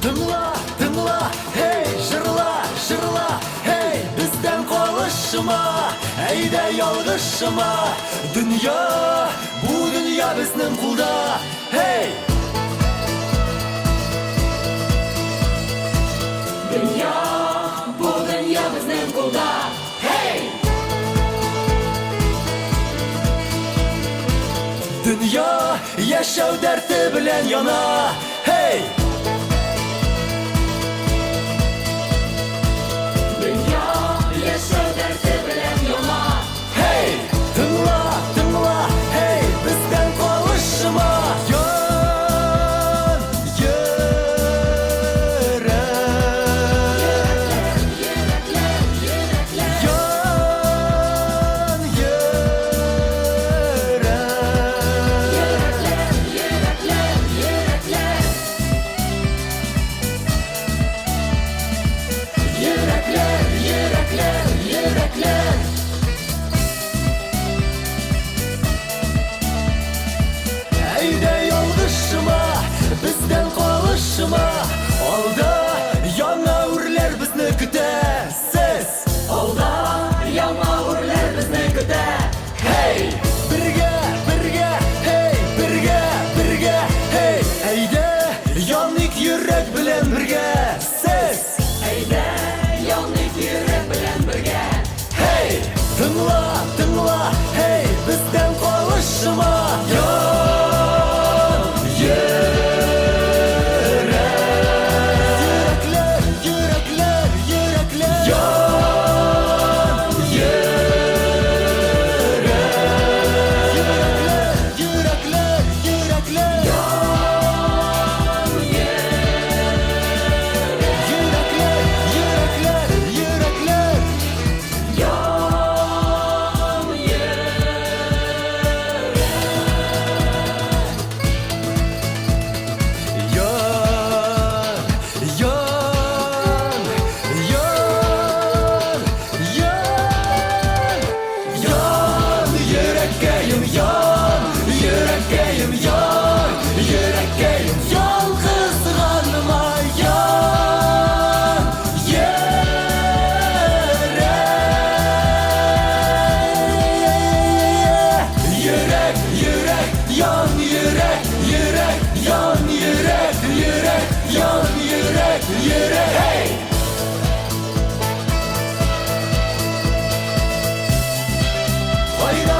Tınla, tınla, hey, jırla, jırla, hey, bizden kalışma, ey de yalgışma. Dünya, bu dünya bizning kulda, hey. Dünya, bu dünya bizning kulda, hey. Dünya, yaşav derdi bilen yana, hey. Hey, tınla, tınla, hey, bizden kalışma. Yan, yürek. Yan, yürek. Yürekler. Ey de yalgışma, bizden kalışma. Alda yana urlar bizni kütesiz. Alda yana urlar bizni küter. Hey, birge, birge, hey, birge, birge, hey. Ey de yanık yürek bilen birge, siz. Eyde yanık yürek bilen birge. Hey, tınla, tınla, hey, bizden kalışma. Yan, yürekler, yürekler, yürekler. Yan, yürekler, yürekler, yürekler. Yürekler, yürekler, yürekler. Yan, yan, yan, yan. Yan, yürekkeyim yan, yürekkeyim yan, yürekkeyim yan kızgınma yan, yürek, yürek, yan yürek, yürek, yan yürek, yürek, yan yürek, yürek, hey! Hayda!